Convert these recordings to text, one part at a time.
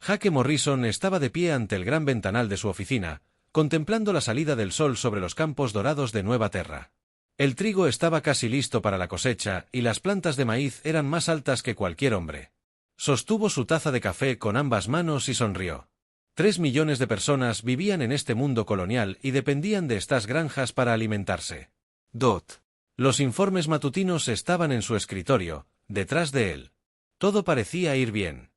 Jake Morrison estaba de pie ante el gran ventanal de su oficina, contemplando la salida del sol sobre los campos dorados de Nueva Terra. El trigo estaba casi listo para la cosecha y las plantas de maíz eran más altas que cualquier hombre. Sostuvo su taza de café con ambas manos y sonrió. 3 millones de personas vivían en este mundo colonial y dependían de estas granjas para alimentarse. Los informes matutinos estaban en su escritorio, detrás de él. Todo parecía ir bien.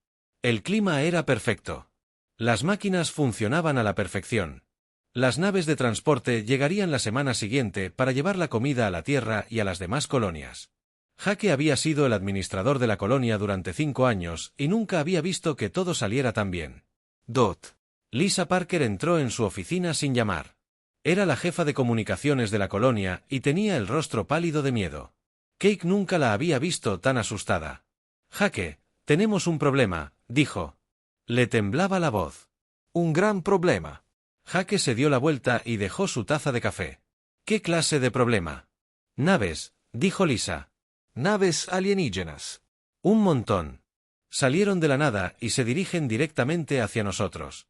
El clima era perfecto. Las máquinas funcionaban a la perfección. Las naves de transporte llegarían la semana siguiente para llevar la comida a la Tierra y a las demás colonias. Jake había sido el administrador de la colonia durante 5 años y nunca había visto que todo saliera tan bien. Lisa Parker entró en su oficina sin llamar. Era la jefa de comunicaciones de la colonia y tenía el rostro pálido de miedo. Cake nunca la había visto tan asustada. Jake, tenemos un problema, dijo. Le temblaba la voz. Un gran problema. Jake se dio la vuelta y dejó su taza de café. ¿Qué clase de problema? Naves, dijo Lisa. Naves alienígenas. Un montón. Salieron de la nada y se dirigen directamente hacia nosotros.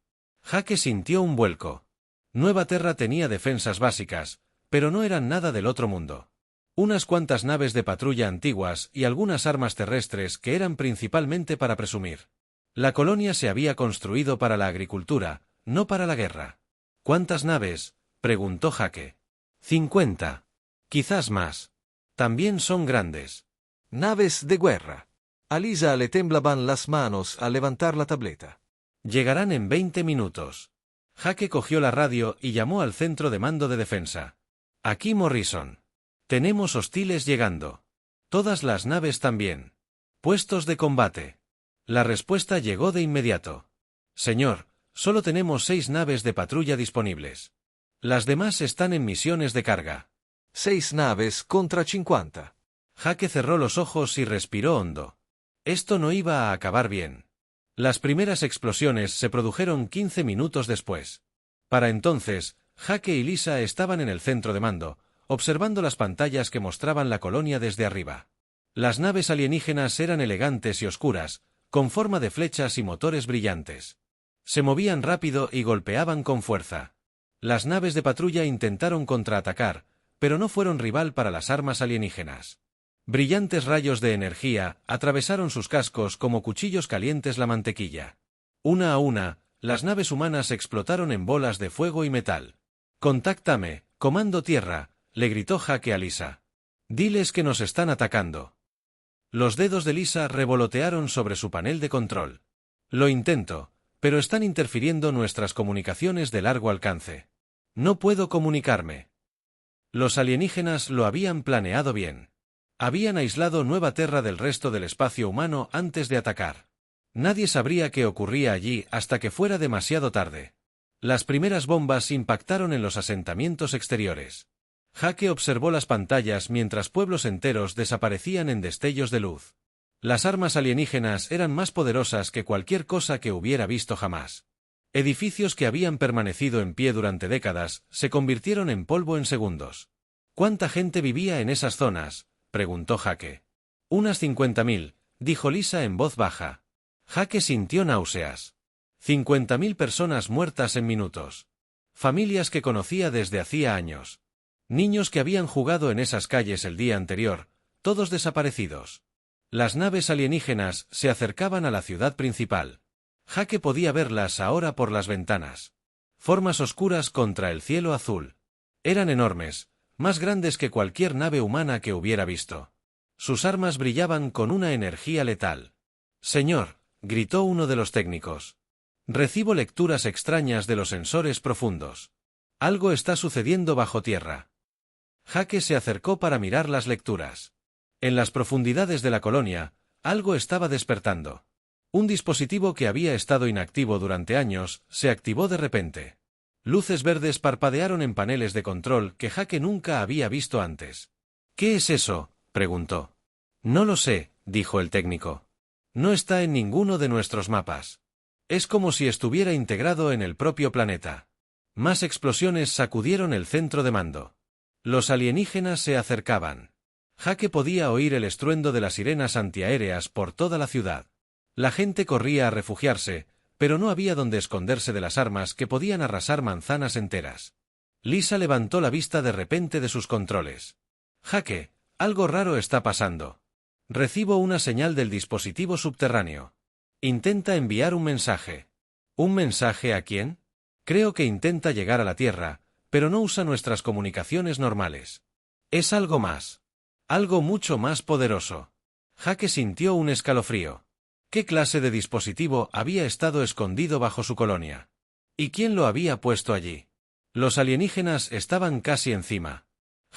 Jake sintió un vuelco. Nueva Terra tenía defensas básicas, pero no eran nada del otro mundo. Unas cuantas naves de patrulla antiguas y algunas armas terrestres que eran principalmente para presumir. La colonia se había construido para la agricultura, no para la guerra. ¿Cuántas naves?, preguntó Jake. 50. Quizás más. También son grandes. Naves de guerra. A Lisa le temblaban las manos al levantar la tableta. Llegarán en 20 minutos. Jake cogió la radio y llamó al centro de mando de defensa. Aquí Morrison. Tenemos hostiles llegando. Todas las naves también. Puestos de combate. La respuesta llegó de inmediato. Señor, solo tenemos 6 naves de patrulla disponibles. Las demás están en misiones de carga. 6 naves contra 50. Jake cerró los ojos y respiró hondo. Esto no iba a acabar bien. Las primeras explosiones se produjeron 15 minutos después. Para entonces, Jake y Lisa estaban en el centro de mando, observando las pantallas que mostraban la colonia desde arriba. Las naves alienígenas eran elegantes y oscuras, con forma de flechas y motores brillantes. Se movían rápido y golpeaban con fuerza. Las naves de patrulla intentaron contraatacar, pero no fueron rival para las armas alienígenas. Brillantes rayos de energía atravesaron sus cascos como cuchillos calientes la mantequilla. Una a una, las naves humanas explotaron en bolas de fuego y metal. «Contáctame, Comando Tierra», le gritó Jake a Lisa. «Diles que nos están atacando». Los dedos de Lisa revolotearon sobre su panel de control. «Lo intento, pero están interfiriendo nuestras comunicaciones de largo alcance. No puedo comunicarme». Los alienígenas lo habían planeado bien. Habían aislado Nueva Terra del resto del espacio humano antes de atacar. Nadie sabría qué ocurría allí hasta que fuera demasiado tarde. Las primeras bombas impactaron en los asentamientos exteriores. Jake observó las pantallas mientras pueblos enteros desaparecían en destellos de luz. Las armas alienígenas eran más poderosas que cualquier cosa que hubiera visto jamás. Edificios que habían permanecido en pie durante décadas se convirtieron en polvo en segundos. ¿Cuánta gente vivía en esas zonas?, preguntó Jake. Unas 50.000, dijo Lisa en voz baja. Jake sintió náuseas. 50.000 personas muertas en minutos. Familias que conocía desde hacía años. Niños que habían jugado en esas calles el día anterior, todos desaparecidos. Las naves alienígenas se acercaban a la ciudad principal. Jake podía verlas ahora por las ventanas. Formas oscuras contra el cielo azul. Eran enormes, más grandes que cualquier nave humana que hubiera visto. Sus armas brillaban con una energía letal. «Señor», gritó uno de los técnicos. «Recibo lecturas extrañas de los sensores profundos. Algo está sucediendo bajo tierra». Jake se acercó para mirar las lecturas. En las profundidades de la colonia, algo estaba despertando. Un dispositivo que había estado inactivo durante años se activó de repente. Luces verdes parpadearon en paneles de control que Jake nunca había visto antes. «¿Qué es eso?», preguntó. «No lo sé», dijo el técnico. «No está en ninguno de nuestros mapas. Es como si estuviera integrado en el propio planeta». Más explosiones sacudieron el centro de mando. Los alienígenas se acercaban. Jake podía oír el estruendo de las sirenas antiaéreas por toda la ciudad. La gente corría a refugiarse, pero no había donde esconderse de las armas que podían arrasar manzanas enteras. Lisa levantó la vista de repente de sus controles. Jake, algo raro está pasando. Recibo una señal del dispositivo subterráneo. Intenta enviar un mensaje. ¿Un mensaje a quién? Creo que intenta llegar a la Tierra, pero no usa nuestras comunicaciones normales. Es algo más. Algo mucho más poderoso. Jake sintió un escalofrío. ¿Qué clase de dispositivo había estado escondido bajo su colonia? ¿Y quién lo había puesto allí? Los alienígenas estaban casi encima.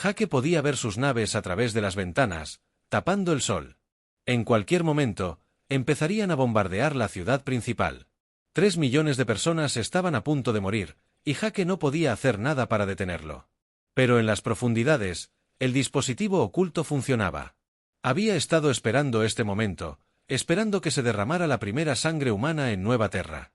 Jake podía ver sus naves a través de las ventanas, tapando el sol. En cualquier momento, empezarían a bombardear la ciudad principal. 3 millones de personas estaban a punto de morir, y Jake no podía hacer nada para detenerlo. Pero en las profundidades, el dispositivo oculto funcionaba. Había estado esperando este momento, esperando que se derramara la primera sangre humana en Nueva Terra.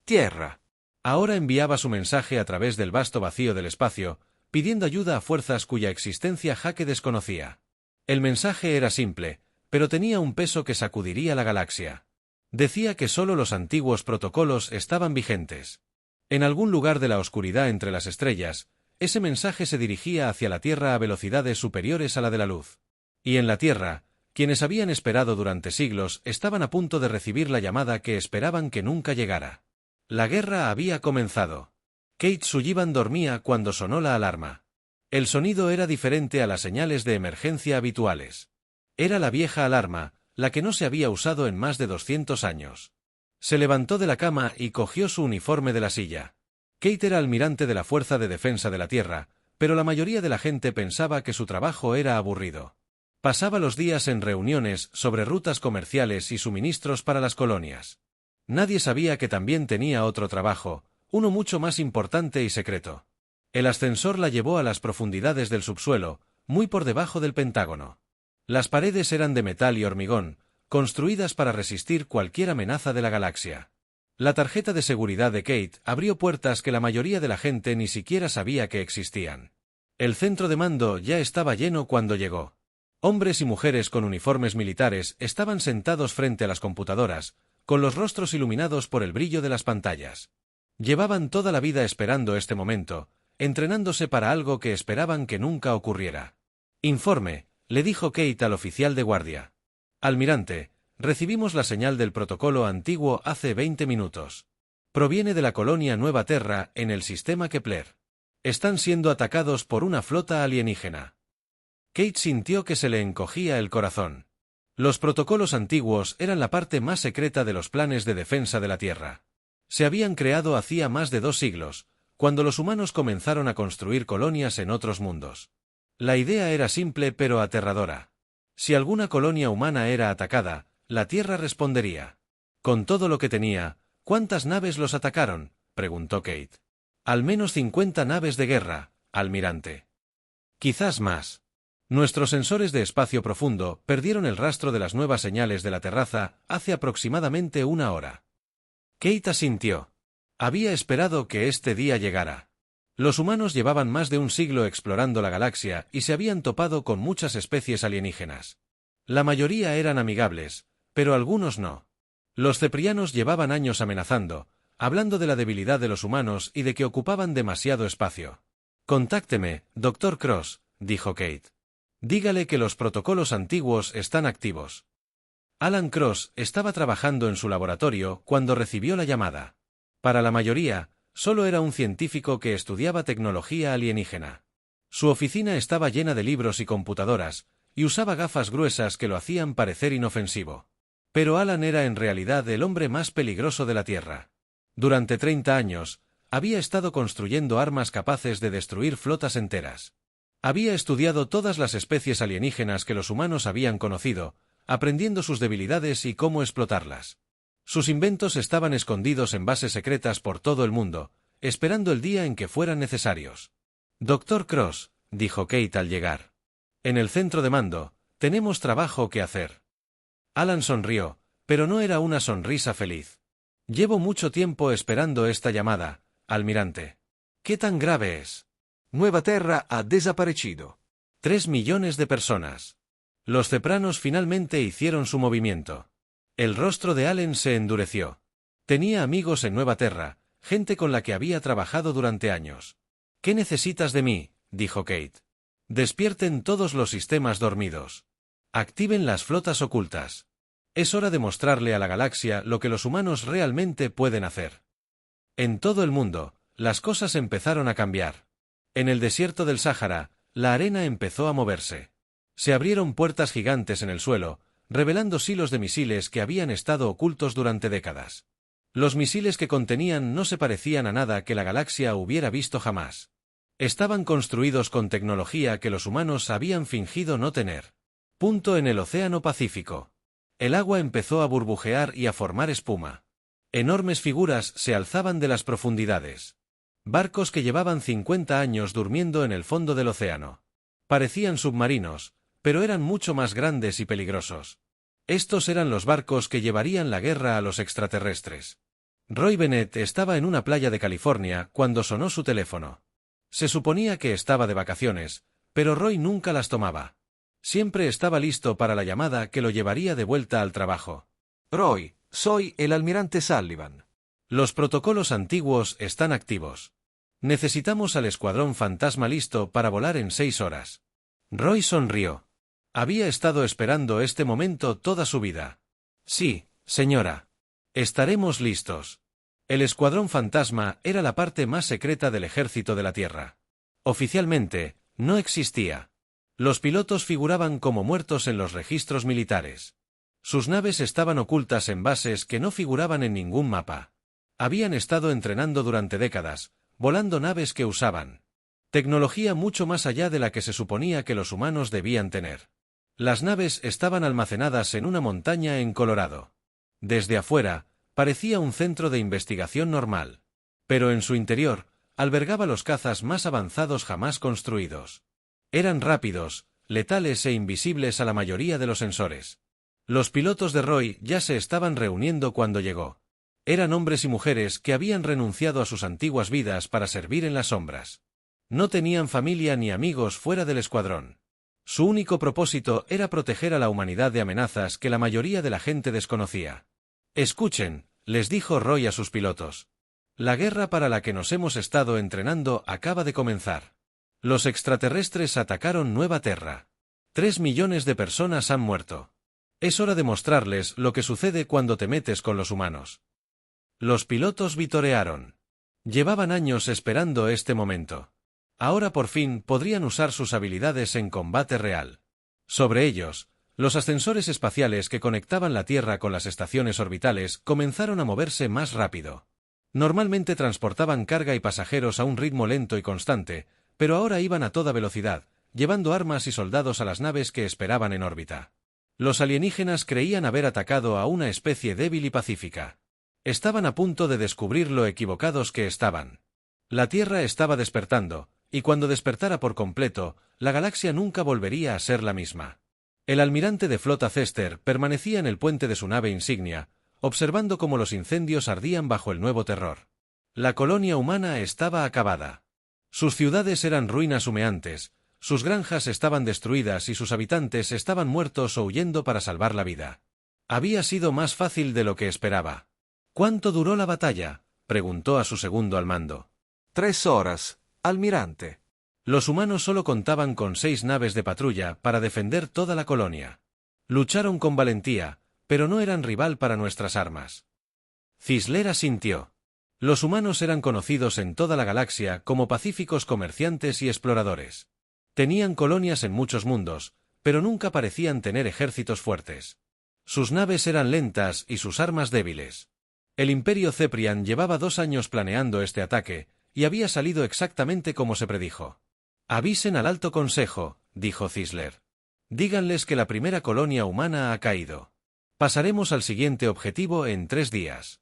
Tierra. Ahora enviaba su mensaje a través del vasto vacío del espacio, pidiendo ayuda a fuerzas cuya existencia Jake desconocía. El mensaje era simple, pero tenía un peso que sacudiría la galaxia. Decía que solo los antiguos protocolos estaban vigentes. En algún lugar de la oscuridad entre las estrellas, ese mensaje se dirigía hacia la Tierra a velocidades superiores a la de la luz. Y en la Tierra, quienes habían esperado durante siglos estaban a punto de recibir la llamada que esperaban que nunca llegara. La guerra había comenzado. Kate Sullivan dormía cuando sonó la alarma. El sonido era diferente a las señales de emergencia habituales. Era la vieja alarma, la que no se había usado en más de 200 años. Se levantó de la cama y cogió su uniforme de la silla. Kate era almirante de la Fuerza de Defensa de la Tierra, pero la mayoría de la gente pensaba que su trabajo era aburrido. Pasaba los días en reuniones sobre rutas comerciales y suministros para las colonias. Nadie sabía que también tenía otro trabajo, uno mucho más importante y secreto. El ascensor la llevó a las profundidades del subsuelo, muy por debajo del Pentágono. Las paredes eran de metal y hormigón, construidas para resistir cualquier amenaza de la galaxia. La tarjeta de seguridad de Kate abrió puertas que la mayoría de la gente ni siquiera sabía que existían. El centro de mando ya estaba lleno cuando llegó. Hombres y mujeres con uniformes militares estaban sentados frente a las computadoras, con los rostros iluminados por el brillo de las pantallas. Llevaban toda la vida esperando este momento, entrenándose para algo que esperaban que nunca ocurriera. Informe, le dijo Kate al oficial de guardia. Almirante, recibimos la señal del protocolo antiguo hace 20 minutos. Proviene de la colonia Nueva Terra en el sistema Kepler. Están siendo atacados por una flota alienígena. Kate sintió que se le encogía el corazón. Los protocolos antiguos eran la parte más secreta de los planes de defensa de la Tierra. Se habían creado hacía más de 2 siglos, cuando los humanos comenzaron a construir colonias en otros mundos. La idea era simple pero aterradora. Si alguna colonia humana era atacada, la Tierra respondería. Con todo lo que tenía, ¿cuántas naves los atacaron?, preguntó Kate. Al menos 50 naves de guerra, almirante. Quizás más. Nuestros sensores de espacio profundo perdieron el rastro de las nuevas señales de la terraza hace aproximadamente 1 hora. Kate asintió. Había esperado que este día llegara. Los humanos llevaban más de un siglo explorando la galaxia y se habían topado con muchas especies alienígenas. La mayoría eran amigables, pero algunos no. Los ceprianos llevaban años amenazando, hablando de la debilidad de los humanos y de que ocupaban demasiado espacio. Contácteme, Dr. Cross, dijo Kate. Dígale que los protocolos antiguos están activos. Alan Cross estaba trabajando en su laboratorio cuando recibió la llamada. Para la mayoría, solo era un científico que estudiaba tecnología alienígena. Su oficina estaba llena de libros y computadoras, y usaba gafas gruesas que lo hacían parecer inofensivo. Pero Alan era en realidad el hombre más peligroso de la Tierra. Durante 30 años, había estado construyendo armas capaces de destruir flotas enteras. Había estudiado todas las especies alienígenas que los humanos habían conocido, aprendiendo sus debilidades y cómo explotarlas. Sus inventos estaban escondidos en bases secretas por todo el mundo, esperando el día en que fueran necesarios. Dr. Cross, dijo Kate al llegar. En el centro de mando, tenemos trabajo que hacer. Alan sonrió, pero no era una sonrisa feliz. Llevo mucho tiempo esperando esta llamada, almirante. ¿Qué tan grave es? Nueva Terra ha desaparecido. 3 millones de personas. Los cepranos finalmente hicieron su movimiento. El rostro de Allen se endureció. Tenía amigos en Nueva Terra, gente con la que había trabajado durante años. ¿Qué necesitas de mí?, dijo Kate. Despierten todos los sistemas dormidos. Activen las flotas ocultas. Es hora de mostrarle a la galaxia lo que los humanos realmente pueden hacer. En todo el mundo, las cosas empezaron a cambiar. En el desierto del Sáhara, la arena empezó a moverse. Se abrieron puertas gigantes en el suelo, revelando silos de misiles que habían estado ocultos durante décadas. Los misiles que contenían no se parecían a nada que la galaxia hubiera visto jamás. Estaban construidos con tecnología que los humanos habían fingido no tener. Punto en el Océano Pacífico. El agua empezó a burbujear y a formar espuma. Enormes figuras se alzaban de las profundidades. Barcos que llevaban 50 años durmiendo en el fondo del océano. Parecían submarinos, pero eran mucho más grandes y peligrosos. Estos eran los barcos que llevarían la guerra a los extraterrestres. Roy Bennett estaba en una playa de California cuando sonó su teléfono. Se suponía que estaba de vacaciones, pero Roy nunca las tomaba. Siempre estaba listo para la llamada que lo llevaría de vuelta al trabajo. Roy, soy el almirante Sullivan. Los protocolos antiguos están activos. Necesitamos al escuadrón fantasma listo para volar en 6 horas. Roy sonrió. Había estado esperando este momento toda su vida. Sí, señora. Estaremos listos. El escuadrón fantasma era la parte más secreta del ejército de la Tierra. Oficialmente, no existía. Los pilotos figuraban como muertos en los registros militares. Sus naves estaban ocultas en bases que no figuraban en ningún mapa. Habían estado entrenando durante décadas, volando naves que usaban tecnología mucho más allá de la que se suponía que los humanos debían tener. Las naves estaban almacenadas en una montaña en Colorado. Desde afuera, parecía un centro de investigación normal. Pero en su interior, albergaba los cazas más avanzados jamás construidos. Eran rápidos, letales e invisibles a la mayoría de los sensores. Los pilotos de Roy ya se estaban reuniendo cuando llegó. Eran hombres y mujeres que habían renunciado a sus antiguas vidas para servir en las sombras. No tenían familia ni amigos fuera del escuadrón. Su único propósito era proteger a la humanidad de amenazas que la mayoría de la gente desconocía. Escuchen, les dijo Roy a sus pilotos. La guerra para la que nos hemos estado entrenando acaba de comenzar. Los extraterrestres atacaron Nueva Terra. 3 millones de personas han muerto. Es hora de mostrarles lo que sucede cuando te metes con los humanos. Los pilotos vitorearon. Llevaban años esperando este momento. Ahora por fin podrían usar sus habilidades en combate real. Sobre ellos, los ascensores espaciales que conectaban la Tierra con las estaciones orbitales comenzaron a moverse más rápido. Normalmente transportaban carga y pasajeros a un ritmo lento y constante, pero ahora iban a toda velocidad, llevando armas y soldados a las naves que esperaban en órbita. Los alienígenas creían haber atacado a una especie débil y pacífica. Estaban a punto de descubrir lo equivocados que estaban. La Tierra estaba despertando, y cuando despertara por completo, la galaxia nunca volvería a ser la misma. El almirante de flota Cester permanecía en el puente de su nave insignia, observando cómo los incendios ardían bajo el nuevo terror. La colonia humana estaba acabada. Sus ciudades eran ruinas humeantes, sus granjas estaban destruidas y sus habitantes estaban muertos o huyendo para salvar la vida. Había sido más fácil de lo que esperaba. ¿Cuánto duró la batalla?, preguntó a su segundo al mando. 3 horas, almirante. Los humanos solo contaban con 6 naves de patrulla para defender toda la colonia. Lucharon con valentía, pero no eran rival para nuestras armas. Cisler asintió. Los humanos eran conocidos en toda la galaxia como pacíficos comerciantes y exploradores. Tenían colonias en muchos mundos, pero nunca parecían tener ejércitos fuertes. Sus naves eran lentas y sus armas débiles. El Imperio Ceprian llevaba 2 años planeando este ataque, y había salido exactamente como se predijo. «Avisen al Alto Consejo», dijo Cisler. «Díganles que la primera colonia humana ha caído. Pasaremos al siguiente objetivo en 3 días».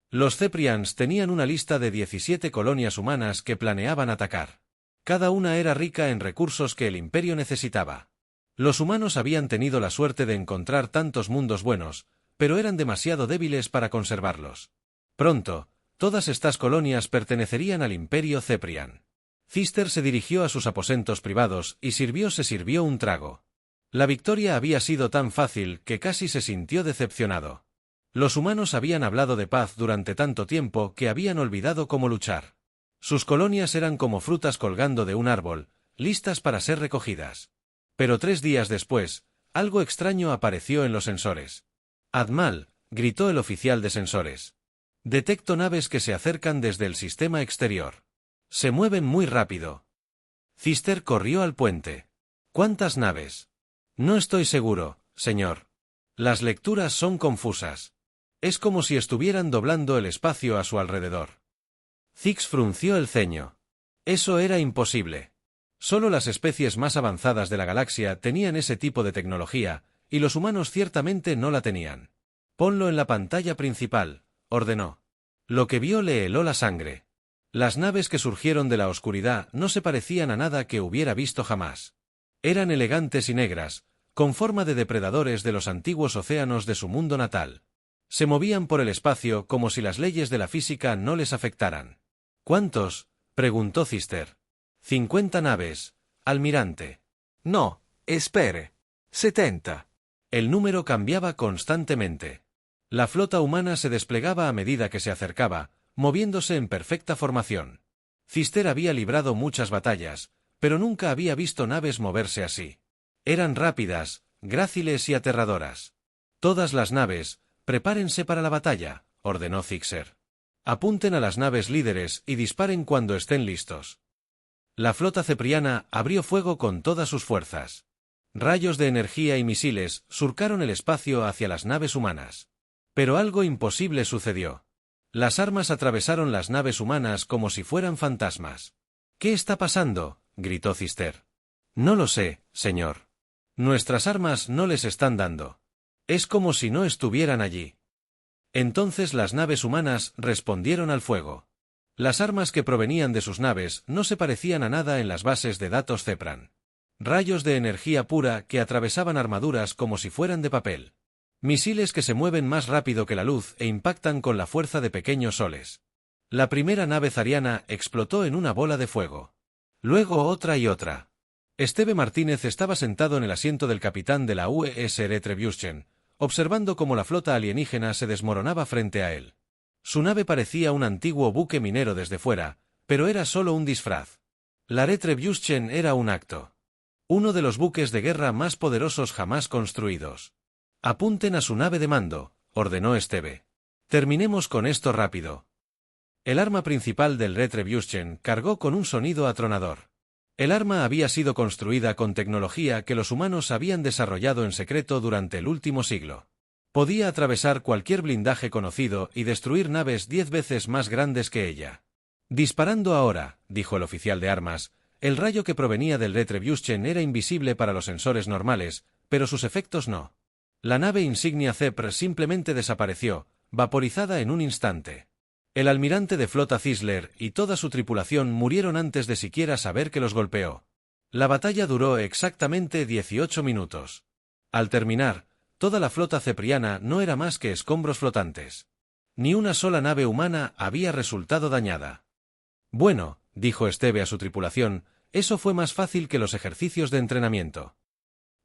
Los Ceprians tenían una lista de 17 colonias humanas que planeaban atacar. Cada una era rica en recursos que el Imperio necesitaba. Los humanos habían tenido la suerte de encontrar tantos mundos buenos, pero eran demasiado débiles para conservarlos. Pronto, todas estas colonias pertenecerían al Imperio Ceprian. Cister se dirigió a sus aposentos privados y se sirvió un trago. La victoria había sido tan fácil que casi se sintió decepcionado. Los humanos habían hablado de paz durante tanto tiempo que habían olvidado cómo luchar. Sus colonias eran como frutas colgando de un árbol, listas para ser recogidas. Pero 3 días después, algo extraño apareció en los sensores. Admal, gritó el oficial de sensores. Detecto naves que se acercan desde el sistema exterior. Se mueven muy rápido. Cister corrió al puente. ¿Cuántas naves? No estoy seguro, señor. Las lecturas son confusas. Es como si estuvieran doblando el espacio a su alrededor. Zix frunció el ceño. Eso era imposible. Solo las especies más avanzadas de la galaxia tenían ese tipo de tecnología, y los humanos ciertamente no la tenían. Ponlo en la pantalla principal, ordenó. Lo que vio le heló la sangre. Las naves que surgieron de la oscuridad no se parecían a nada que hubiera visto jamás. Eran elegantes y negras, con forma de depredadores de los antiguos océanos de su mundo natal. Se movían por el espacio como si las leyes de la física no les afectaran. ¿Cuántos? Preguntó Cister. 50 naves, almirante. No, espere. 70. El número cambiaba constantemente. La flota humana se desplegaba a medida que se acercaba, moviéndose en perfecta formación. Cister había librado muchas batallas, pero nunca había visto naves moverse así. Eran rápidas, gráciles y aterradoras. Todas las naves, prepárense para la batalla, ordenó Zixer. Apunten a las naves líderes y disparen cuando estén listos. La flota cepriana abrió fuego con todas sus fuerzas. Rayos de energía y misiles surcaron el espacio hacia las naves humanas. Pero algo imposible sucedió. Las armas atravesaron las naves humanas como si fueran fantasmas. ¿Qué está pasando?, gritó Cister. No lo sé, señor. Nuestras armas no les están dando. Es como si no estuvieran allí. Entonces las naves humanas respondieron al fuego. Las armas que provenían de sus naves no se parecían a nada en las bases de datos Cepran. Rayos de energía pura que atravesaban armaduras como si fueran de papel. Misiles que se mueven más rápido que la luz e impactan con la fuerza de pequeños soles. La primera nave zariana explotó en una bola de fuego. Luego otra y otra. Esteve Martínez estaba sentado en el asiento del capitán de la UES Eretrebuschen, observando cómo la flota alienígena se desmoronaba frente a él. Su nave parecía un antiguo buque minero desde fuera, pero era solo un disfraz. La Eretrebuschen era un acto. Uno de los buques de guerra más poderosos jamás construidos. Apunten a su nave de mando, ordenó Esteve. Terminemos con esto rápido. El arma principal del Retribution cargó con un sonido atronador. El arma había sido construida con tecnología que los humanos habían desarrollado en secreto durante el último siglo. Podía atravesar cualquier blindaje conocido y destruir naves 10 veces más grandes que ella. Disparando ahora, dijo el oficial de armas, el rayo que provenía del Retribution era invisible para los sensores normales, pero sus efectos no. La nave insignia Zepr simplemente desapareció, vaporizada en un instante. El almirante de flota Zisler y toda su tripulación murieron antes de siquiera saber que los golpeó. La batalla duró exactamente 18 minutos. Al terminar, toda la flota cepriana no era más que escombros flotantes. Ni una sola nave humana había resultado dañada. Bueno, dijo Esteve a su tripulación, eso fue más fácil que los ejercicios de entrenamiento.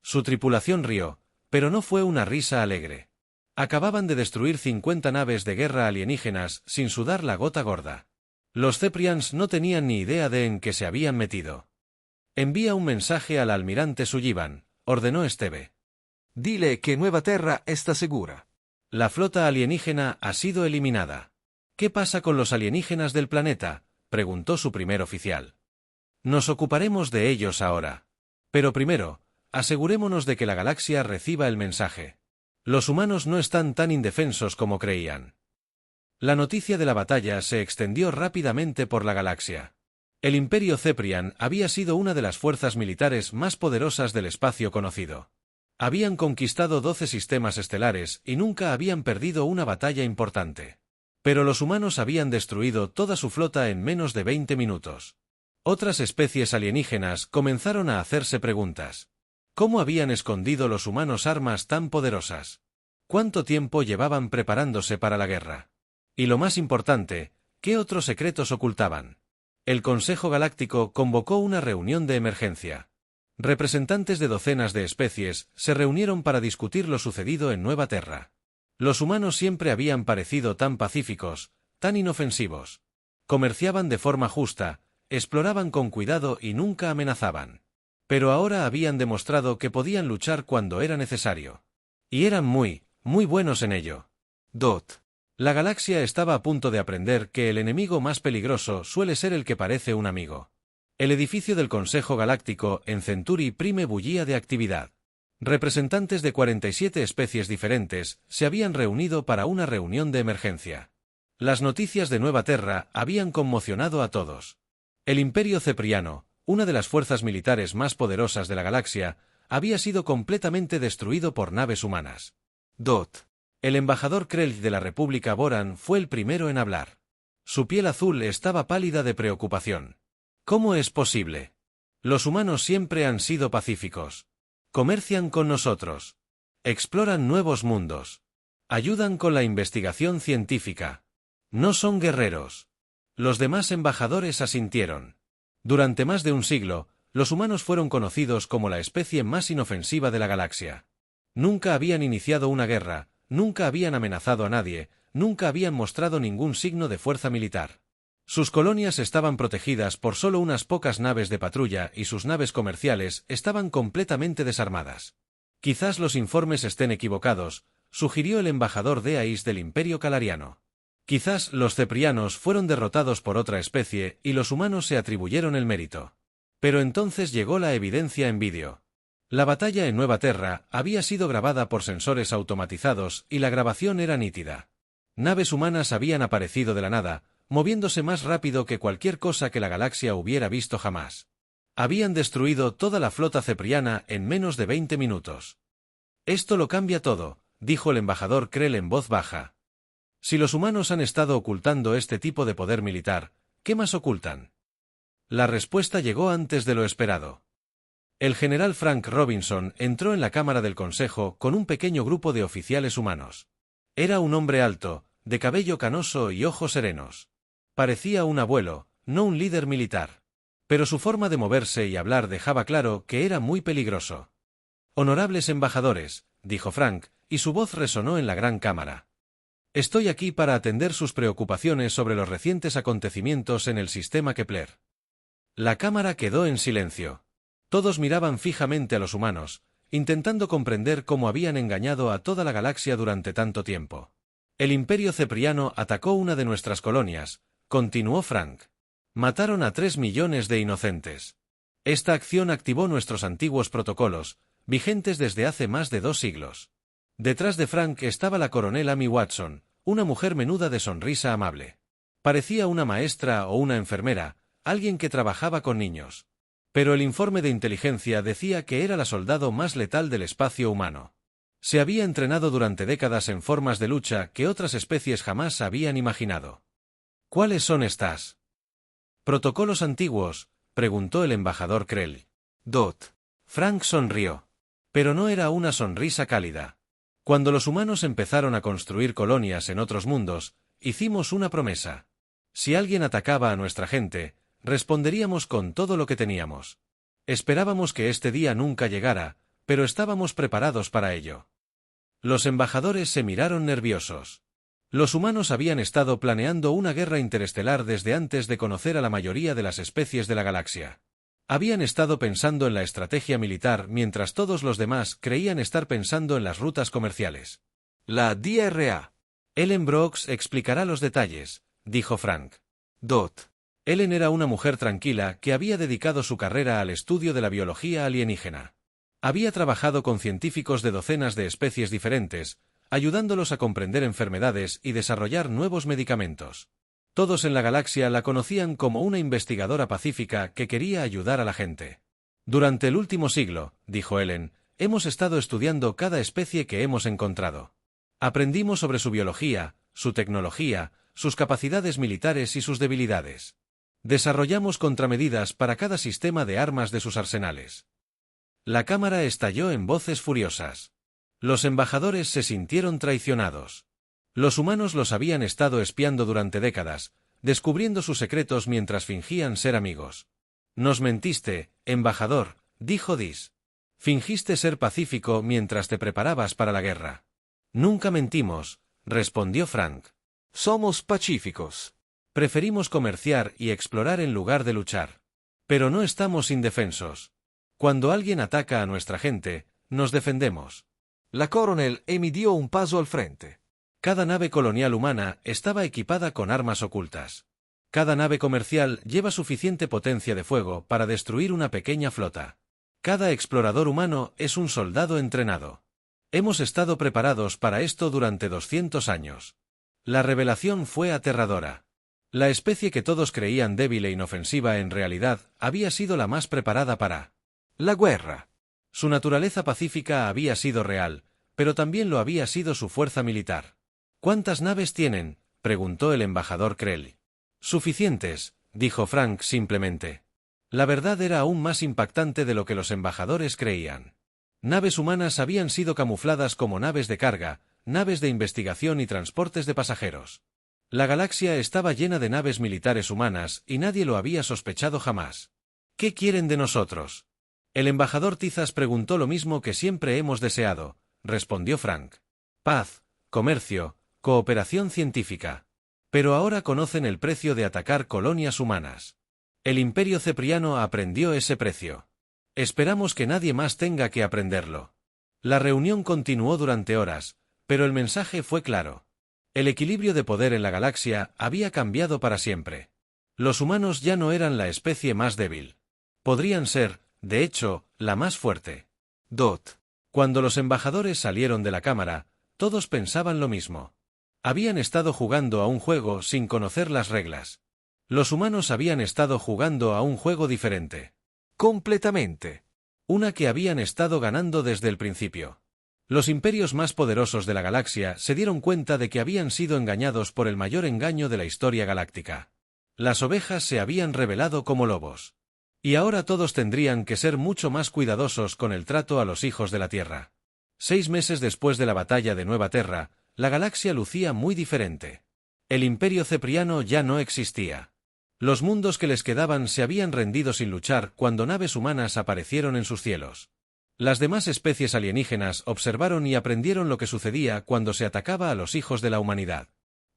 Su tripulación rió, pero no fue una risa alegre. Acababan de destruir 50 naves de guerra alienígenas sin sudar la gota gorda. Los Ceprians no tenían ni idea de en qué se habían metido. Envía un mensaje al almirante Sullivan, ordenó Esteve. Dile que Nueva Terra está segura. La flota alienígena ha sido eliminada. ¿Qué pasa con los alienígenas del planeta?, preguntó su primer oficial. Nos ocuparemos de ellos ahora. Pero primero, asegurémonos de que la galaxia reciba el mensaje. Los humanos no están tan indefensos como creían. La noticia de la batalla se extendió rápidamente por la galaxia. El Imperio Ceprian había sido una de las fuerzas militares más poderosas del espacio conocido. Habían conquistado 12 sistemas estelares y nunca habían perdido una batalla importante. Pero los humanos habían destruido toda su flota en menos de 20 minutos. Otras especies alienígenas comenzaron a hacerse preguntas. ¿Cómo habían escondido los humanos armas tan poderosas? ¿Cuánto tiempo llevaban preparándose para la guerra? Y lo más importante, ¿qué otros secretos ocultaban? El Consejo Galáctico convocó una reunión de emergencia. Representantes de docenas de especies se reunieron para discutir lo sucedido en Nueva Terra. Los humanos siempre habían parecido tan pacíficos, tan inofensivos. Comerciaban de forma justa, exploraban con cuidado y nunca amenazaban. Pero ahora habían demostrado que podían luchar cuando era necesario. Y eran muy buenos en ello. La galaxia estaba a punto de aprender que el enemigo más peligroso suele ser el que parece un amigo. El edificio del Consejo Galáctico en Centuri Prime bullía de actividad. Representantes de 47 especies diferentes se habían reunido para una reunión de emergencia. Las noticias de Nueva Terra habían conmocionado a todos. El Imperio Cepriano, una de las fuerzas militares más poderosas de la galaxia, había sido completamente destruido por naves humanas. El embajador Krell de la República Boran fue el primero en hablar. Su piel azul estaba pálida de preocupación. ¿Cómo es posible? Los humanos siempre han sido pacíficos. Comercian con nosotros. Exploran nuevos mundos. Ayudan con la investigación científica. No son guerreros. Los demás embajadores asintieron. Durante más de un siglo, los humanos fueron conocidos como la especie más inofensiva de la galaxia. Nunca habían iniciado una guerra, nunca habían amenazado a nadie, nunca habían mostrado ningún signo de fuerza militar. Sus colonias estaban protegidas por solo unas pocas naves de patrulla y sus naves comerciales estaban completamente desarmadas. Quizás los informes estén equivocados, sugirió el embajador de Ais del Imperio Calariano. Quizás los ceprianos fueron derrotados por otra especie y los humanos se atribuyeron el mérito. Pero entonces llegó la evidencia en vídeo. La batalla en Nueva Terra había sido grabada por sensores automatizados y la grabación era nítida. Naves humanas habían aparecido de la nada, moviéndose más rápido que cualquier cosa que la galaxia hubiera visto jamás. Habían destruido toda la flota cepriana en menos de 20 minutos. Esto lo cambia todo, dijo el embajador Krell en voz baja. Si los humanos han estado ocultando este tipo de poder militar, ¿qué más ocultan? La respuesta llegó antes de lo esperado. El general Frank Robinson entró en la cámara del consejo con un pequeño grupo de oficiales humanos. Era un hombre alto, de cabello canoso y ojos serenos. Parecía un abuelo, no un líder militar. Pero su forma de moverse y hablar dejaba claro que era muy peligroso. Honorables embajadores, dijo Frank, y su voz resonó en la gran cámara. Estoy aquí para atender sus preocupaciones sobre los recientes acontecimientos en el sistema Kepler. La cámara quedó en silencio. Todos miraban fijamente a los humanos, intentando comprender cómo habían engañado a toda la galaxia durante tanto tiempo. El Imperio Cepriano atacó una de nuestras colonias, continuó Frank. Mataron a 3 millones de inocentes. Esta acción activó nuestros antiguos protocolos, vigentes desde hace más de 2 siglos. Detrás de Frank estaba la coronel Amy Watson, una mujer menuda de sonrisa amable. Parecía una maestra o una enfermera, alguien que trabajaba con niños. Pero el informe de inteligencia decía que era la soldado más letal del espacio humano. Se había entrenado durante décadas en formas de lucha que otras especies jamás habían imaginado. ¿Cuáles son estas protocolos antiguos?, preguntó el embajador Krell. Frank sonrió. Pero no era una sonrisa cálida. Cuando los humanos empezaron a construir colonias en otros mundos, hicimos una promesa. Si alguien atacaba a nuestra gente, responderíamos con todo lo que teníamos. Esperábamos que este día nunca llegara, pero estábamos preparados para ello. Los embajadores se miraron nerviosos. Los humanos habían estado planeando una guerra interestelar desde antes de conocer a la mayoría de las especies de la galaxia. Habían estado pensando en la estrategia militar mientras todos los demás creían estar pensando en las rutas comerciales. La DRA. Ellen Brooks explicará los detalles, dijo Frank. Ellen era una mujer tranquila que había dedicado su carrera al estudio de la biología alienígena. Había trabajado con científicos de docenas de especies diferentes, ayudándolos a comprender enfermedades y desarrollar nuevos medicamentos. Todos en la galaxia la conocían como una investigadora pacífica que quería ayudar a la gente. Durante el último siglo, dijo Ellen, hemos estado estudiando cada especie que hemos encontrado. Aprendimos sobre su biología, su tecnología, sus capacidades militares y sus debilidades. Desarrollamos contramedidas para cada sistema de armas de sus arsenales. La cámara estalló en voces furiosas. Los embajadores se sintieron traicionados. Los humanos los habían estado espiando durante décadas, descubriendo sus secretos mientras fingían ser amigos. Nos mentiste, embajador, dijo Dis. Fingiste ser pacífico mientras te preparabas para la guerra. Nunca mentimos, respondió Frank. Somos pacíficos. Preferimos comerciar y explorar en lugar de luchar. Pero no estamos indefensos. Cuando alguien ataca a nuestra gente, nos defendemos. La coronel emidió un paso al frente. Cada nave colonial humana estaba equipada con armas ocultas. Cada nave comercial lleva suficiente potencia de fuego para destruir una pequeña flota. Cada explorador humano es un soldado entrenado. Hemos estado preparados para esto durante 200 años. La revelación fue aterradora. La especie que todos creían débil e inofensiva en realidad había sido la más preparada para la guerra. Su naturaleza pacífica había sido real, pero también lo había sido su fuerza militar. ¿Cuántas naves tienen?, preguntó el embajador Krell. Suficientes, dijo Frank simplemente. La verdad era aún más impactante de lo que los embajadores creían. Naves humanas habían sido camufladas como naves de carga, naves de investigación y transportes de pasajeros. La galaxia estaba llena de naves militares humanas y nadie lo había sospechado jamás. ¿Qué quieren de nosotros? El embajador Tizas preguntó lo mismo que siempre hemos deseado, respondió Frank. Paz, comercio, cooperación científica. Pero ahora conocen el precio de atacar colonias humanas. El Imperio Cepriano aprendió ese precio. Esperamos que nadie más tenga que aprenderlo. La reunión continuó durante horas, pero el mensaje fue claro. El equilibrio de poder en la galaxia había cambiado para siempre. Los humanos ya no eran la especie más débil. Podrían ser, de hecho, la más fuerte. Cuando los embajadores salieron de la cámara, todos pensaban lo mismo. Habían estado jugando a un juego sin conocer las reglas. Los humanos habían estado jugando a un juego diferente. Completamente. Una que habían estado ganando desde el principio. Los imperios más poderosos de la galaxia se dieron cuenta de que habían sido engañados por el mayor engaño de la historia galáctica. Las ovejas se habían revelado como lobos. Y ahora todos tendrían que ser mucho más cuidadosos con el trato a los hijos de la Tierra. 6 meses después de la batalla de Nueva Terra, la galaxia lucía muy diferente. El Imperio Cepriano ya no existía. Los mundos que les quedaban se habían rendido sin luchar cuando naves humanas aparecieron en sus cielos. Las demás especies alienígenas observaron y aprendieron lo que sucedía cuando se atacaba a los hijos de la humanidad.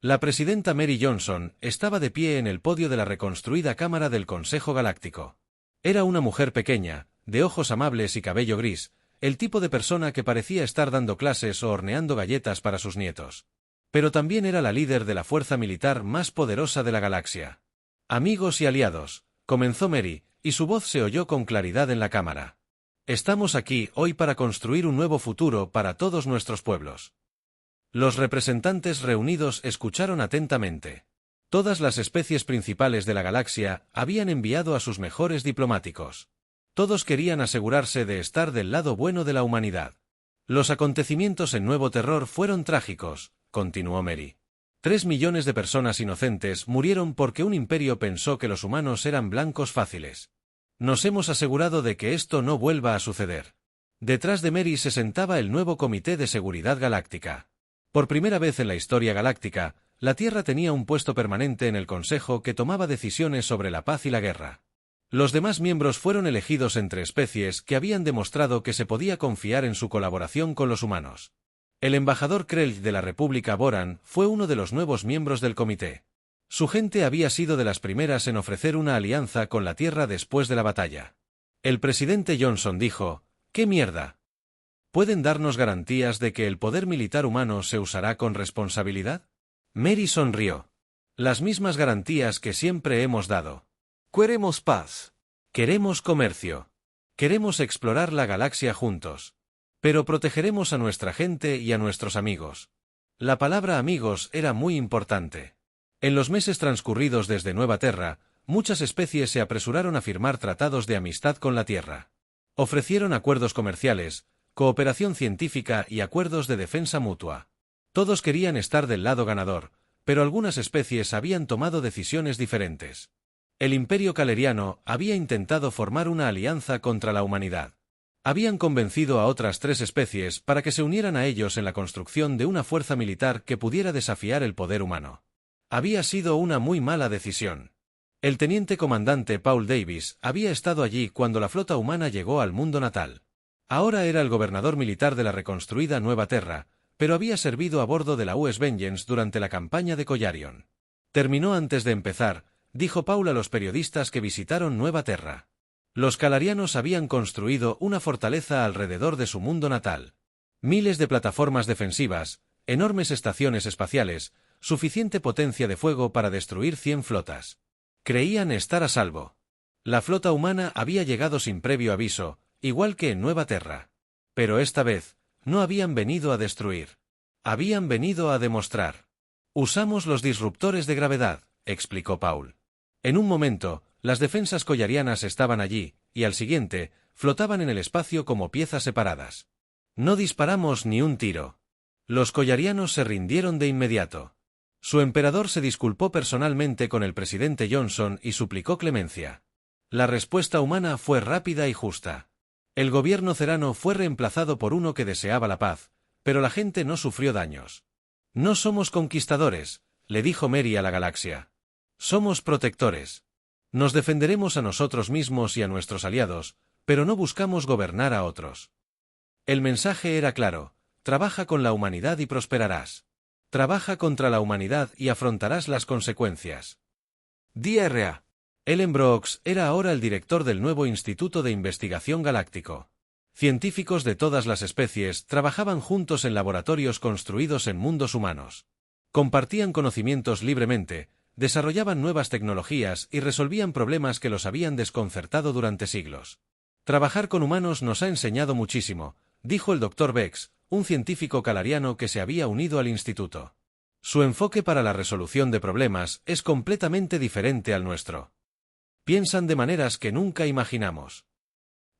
La presidenta Mary Johnson estaba de pie en el podio de la reconstruida Cámara del Consejo Galáctico. Era una mujer pequeña, de ojos amables y cabello gris, el tipo de persona que parecía estar dando clases o horneando galletas para sus nietos. Pero también era la líder de la fuerza militar más poderosa de la galaxia. Amigos y aliados, comenzó Mary, y su voz se oyó con claridad en la cámara. Estamos aquí hoy para construir un nuevo futuro para todos nuestros pueblos. Los representantes reunidos escucharon atentamente. Todas las especies principales de la galaxia habían enviado a sus mejores diplomáticos. Todos querían asegurarse de estar del lado bueno de la humanidad. Los acontecimientos en Nuevo Terror fueron trágicos, continuó Mary. 3 millones de personas inocentes murieron porque un imperio pensó que los humanos eran blancos fáciles. Nos hemos asegurado de que esto no vuelva a suceder. Detrás de Mary se sentaba el nuevo Comité de Seguridad Galáctica. Por primera vez en la historia galáctica, la Tierra tenía un puesto permanente en el Consejo que tomaba decisiones sobre la paz y la guerra. Los demás miembros fueron elegidos entre especies que habían demostrado que se podía confiar en su colaboración con los humanos. El embajador Krell de la República Boran fue uno de los nuevos miembros del comité. Su gente había sido de las primeras en ofrecer una alianza con la Tierra después de la batalla. El presidente Johnson dijo, «¿Qué mierda? ¿Pueden darnos garantías de que el poder militar humano se usará con responsabilidad?» Mary sonrió. «Las mismas garantías que siempre hemos dado. Queremos paz. Queremos comercio. Queremos explorar la galaxia juntos. Pero protegeremos a nuestra gente y a nuestros amigos». La palabra amigos era muy importante. En los meses transcurridos desde Nueva Terra, muchas especies se apresuraron a firmar tratados de amistad con la Tierra. Ofrecieron acuerdos comerciales, cooperación científica y acuerdos de defensa mutua. Todos querían estar del lado ganador, pero algunas especies habían tomado decisiones diferentes. El Imperio Caleriano había intentado formar una alianza contra la humanidad. Habían convencido a otras 3 especies para que se unieran a ellos en la construcción de una fuerza militar que pudiera desafiar el poder humano. Había sido una muy mala decisión. El teniente comandante Paul Davis había estado allí cuando la flota humana llegó al mundo natal. Ahora era el gobernador militar de la reconstruida Nueva Terra, pero había servido a bordo de la US Vengeance durante la campaña de Collarion. Terminó antes de empezar, dijo Paul a los periodistas que visitaron Nueva Terra. Los calarianos habían construido una fortaleza alrededor de su mundo natal. Miles de plataformas defensivas, enormes estaciones espaciales, suficiente potencia de fuego para destruir 100 flotas. Creían estar a salvo. La flota humana había llegado sin previo aviso, igual que en Nueva Terra. Pero esta vez, no habían venido a destruir. Habían venido a demostrar. Usamos los disruptores de gravedad, explicó Paul. En un momento, las defensas collarianas estaban allí, y al siguiente, flotaban en el espacio como piezas separadas. No disparamos ni un tiro. Los collarianos se rindieron de inmediato. Su emperador se disculpó personalmente con el presidente Johnson y suplicó clemencia. La respuesta humana fue rápida y justa. El gobierno cerano fue reemplazado por uno que deseaba la paz, pero la gente no sufrió daños. No somos conquistadores, le dijo Mary a la galaxia. Somos protectores. Nos defenderemos a nosotros mismos y a nuestros aliados, pero no buscamos gobernar a otros. El mensaje era claro: trabaja con la humanidad y prosperarás. Trabaja contra la humanidad y afrontarás las consecuencias. DRA. Ellen Brooks era ahora el director del nuevo Instituto de Investigación Galáctico. Científicos de todas las especies trabajaban juntos en laboratorios construidos en mundos humanos. Compartían conocimientos libremente, desarrollaban nuevas tecnologías y resolvían problemas que los habían desconcertado durante siglos. Trabajar con humanos nos ha enseñado muchísimo, dijo el Dr. Bex, un científico calariano que se había unido al instituto. Su enfoque para la resolución de problemas es completamente diferente al nuestro. Piensan de maneras que nunca imaginamos.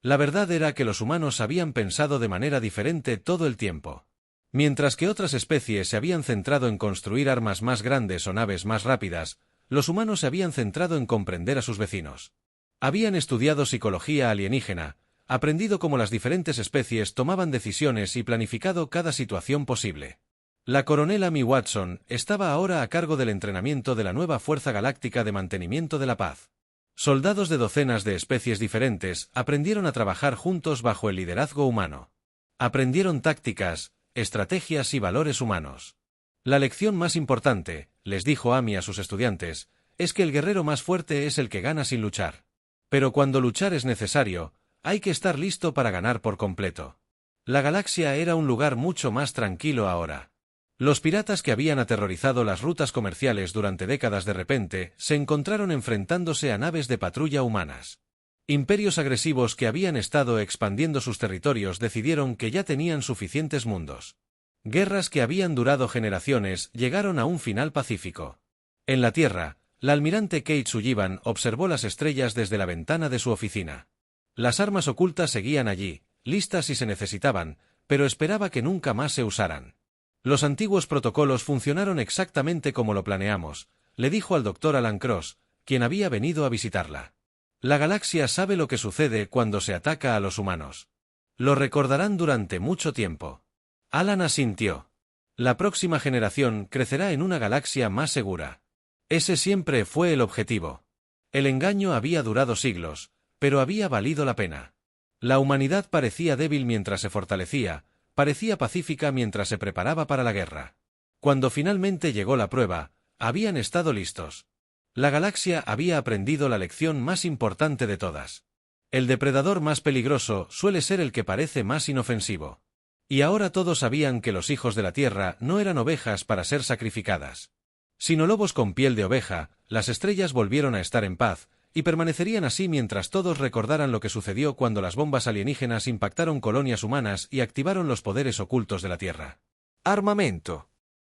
La verdad era que los humanos habían pensado de manera diferente todo el tiempo. Mientras que otras especies se habían centrado en construir armas más grandes o naves más rápidas, los humanos se habían centrado en comprender a sus vecinos. Habían estudiado psicología alienígena, aprendido cómo las diferentes especies tomaban decisiones y planificado cada situación posible. La coronel Amy Watson estaba ahora a cargo del entrenamiento de la nueva Fuerza Galáctica de Mantenimiento de la Paz. Soldados de docenas de especies diferentes aprendieron a trabajar juntos bajo el liderazgo humano. Aprendieron tácticas, estrategias y valores humanos. La lección más importante, les dijo Amy a sus estudiantes, es que el guerrero más fuerte es el que gana sin luchar. Pero cuando luchar es necesario, hay que estar listo para ganar por completo. La galaxia era un lugar mucho más tranquilo ahora. Los piratas que habían aterrorizado las rutas comerciales durante décadas de repente se encontraron enfrentándose a naves de patrulla humanas. Imperios agresivos que habían estado expandiendo sus territorios decidieron que ya tenían suficientes mundos. Guerras que habían durado generaciones llegaron a un final pacífico. En la Tierra, la almirante Kate Sullivan observó las estrellas desde la ventana de su oficina. Las armas ocultas seguían allí, listas si se necesitaban, pero esperaba que nunca más se usaran. Los antiguos protocolos funcionaron exactamente como lo planeamos, le dijo al Dr. Alan Cross, quien había venido a visitarla. La galaxia sabe lo que sucede cuando se ataca a los humanos. Lo recordarán durante mucho tiempo. Alan asintió. La próxima generación crecerá en una galaxia más segura. Ese siempre fue el objetivo. El engaño había durado siglos, pero había valido la pena. La humanidad parecía débil mientras se fortalecía, parecía pacífica mientras se preparaba para la guerra. Cuando finalmente llegó la prueba, habían estado listos. La galaxia había aprendido la lección más importante de todas. El depredador más peligroso suele ser el que parece más inofensivo. Y ahora todos sabían que los hijos de la Tierra no eran ovejas para ser sacrificadas. Sino lobos con piel de oveja, las estrellas volvieron a estar en paz, y permanecerían así mientras todos recordaran lo que sucedió cuando las bombas alienígenas impactaron colonias humanas y activaron los poderes ocultos de la Tierra. Armamento.